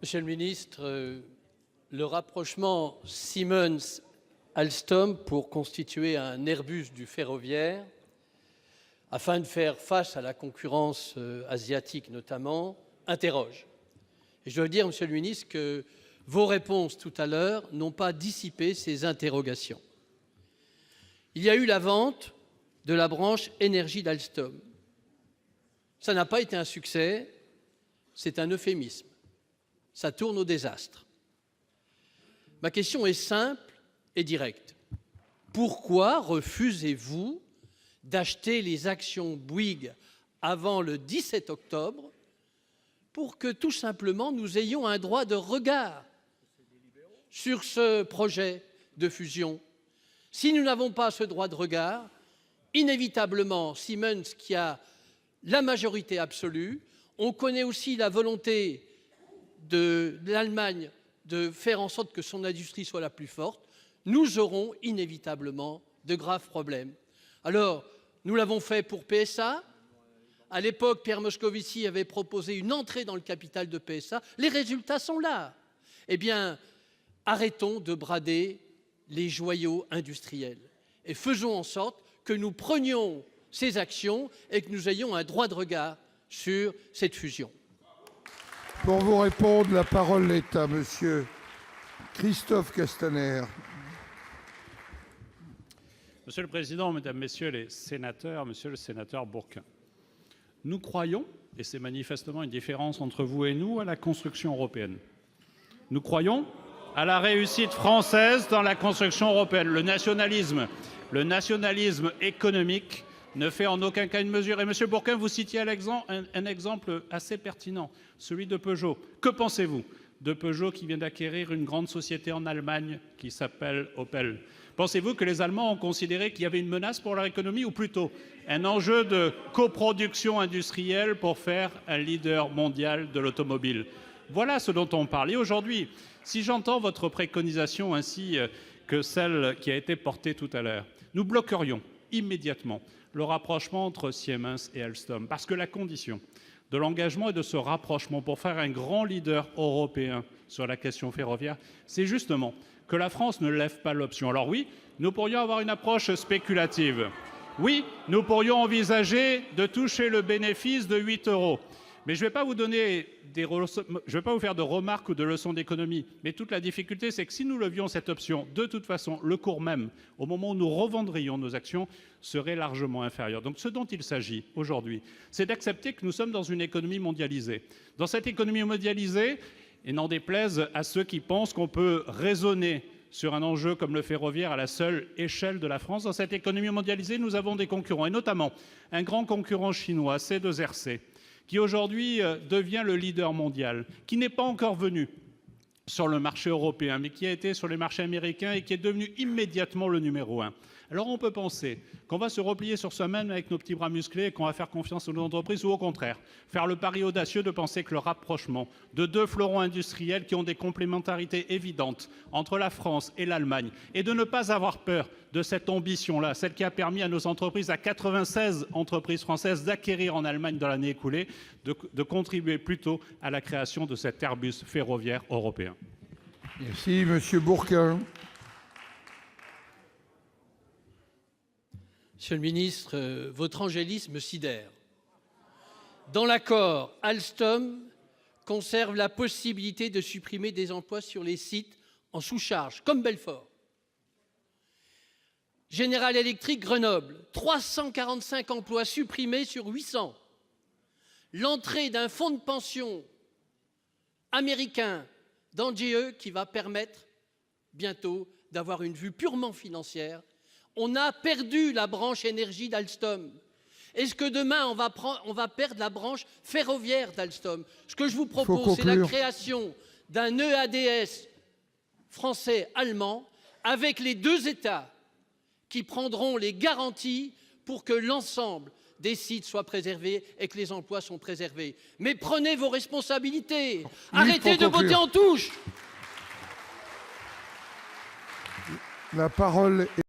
Monsieur le ministre, le rapprochement Siemens-Alstom pour constituer un Airbus du ferroviaire, afin de faire face à la concurrence asiatique notamment, interroge. Et je dois dire, Monsieur le ministre, que vos réponses tout à l'heure n'ont pas dissipé ces interrogations. Il y a eu la vente de la branche énergie d'Alstom. Ça n'a pas été un succès, c'est un euphémisme. Ça tourne au désastre. Ma question est simple et directe. Pourquoi refusez-vous d'acheter les actions Bouygues avant le 17 octobre pour que tout simplement nous ayons un droit de regard sur ce projet de fusion? Si nous n'avons pas ce droit de regard, inévitablement, Siemens, qui a la majorité absolue, on connaît aussi la volonté de l'Allemagne de faire en sorte que son industrie soit la plus forte, nous aurons inévitablement de graves problèmes. Alors, nous l'avons fait pour PSA. À l'époque, Pierre Moscovici avait proposé une entrée dans le capital de PSA. Les résultats sont là. Eh bien, arrêtons de brader les joyaux industriels et faisons en sorte que nous prenions ces actions et que nous ayons un droit de regard sur cette fusion. Pour vous répondre, la parole est à monsieur Christophe Castaner. Monsieur le Président, Mesdames, Messieurs les sénateurs, Monsieur le sénateur Bourquin, nous croyons, et c'est manifestement une différence entre vous et nous, à la construction européenne. Nous croyons à la réussite française dans la construction européenne. Le nationalisme économique ne fait en aucun cas une mesure. Et Monsieur Bourquin, vous citiez un exemple assez pertinent, celui de Peugeot. Que pensez-vous de Peugeot qui vient d'acquérir une grande société en Allemagne qui s'appelle Opel? Pensez-vous que les Allemands ont considéré qu'il y avait une menace pour leur économie ou plutôt un enjeu de coproduction industrielle pour faire un leader mondial de l'automobile? Voilà ce dont on parle. Et aujourd'hui, si j'entends votre préconisation ainsi que celle qui a été portée tout à l'heure, nous bloquerions immédiatement le rapprochement entre Siemens et Alstom, parce que la condition de l'engagement et de ce rapprochement pour faire un grand leader européen sur la question ferroviaire, c'est justement que la France ne lève pas l'option. Alors oui, nous pourrions avoir une approche spéculative. Oui, nous pourrions envisager de toucher le bénéfice de 8 €. Mais je ne vais pas vous faire de remarques ou de leçons d'économie. Mais toute la difficulté, c'est que si nous levions cette option, de toute façon, le cours même, au moment où nous revendrions nos actions, serait largement inférieur. Donc ce dont il s'agit aujourd'hui, c'est d'accepter que nous sommes dans une économie mondialisée. Dans cette économie mondialisée, et n'en déplaise à ceux qui pensent qu'on peut raisonner sur un enjeu comme le ferroviaire à la seule échelle de la France, dans cette économie mondialisée, nous avons des concurrents, et notamment un grand concurrent chinois, C2RC, qui aujourd'hui devient le leader mondial, qui n'est pas encore venu sur le marché européen, mais qui a été sur les marchés américains et qui est devenu immédiatement le numéro 1. Alors on peut penser qu'on va se replier sur soi-même avec nos petits bras musclés et qu'on va faire confiance aux entreprises, ou au contraire, faire le pari audacieux de penser que le rapprochement de deux fleurons industriels qui ont des complémentarités évidentes entre la France et l'Allemagne, et de ne pas avoir peur de cette ambition-là, celle qui a permis à nos entreprises, à 96 entreprises françaises, d'acquérir en Allemagne dans l'année écoulée, de contribuer plutôt à la création de cet Airbus ferroviaire européen. Merci, monsieur Bourquin. Monsieur le ministre, votre angélisme sidère. Dans l'accord, Alstom conserve la possibilité de supprimer des emplois sur les sites en sous-charge, comme Belfort. General Electric Grenoble, 345 emplois supprimés sur 800. L'entrée d'un fonds de pension américain dans GE qui va permettre bientôt d'avoir une vue purement financière. On a perdu la branche énergie d'Alstom. Est-ce que demain, on va perdre la branche ferroviaire d'Alstom? Ce que je vous propose, c'est la création d'un EADS français-allemand avec les deux États qui prendront les garanties pour que l'ensemble des sites soient préservés et que les emplois soient préservés. Mais prenez vos responsabilités. Arrêtez de voter en touche. La parole est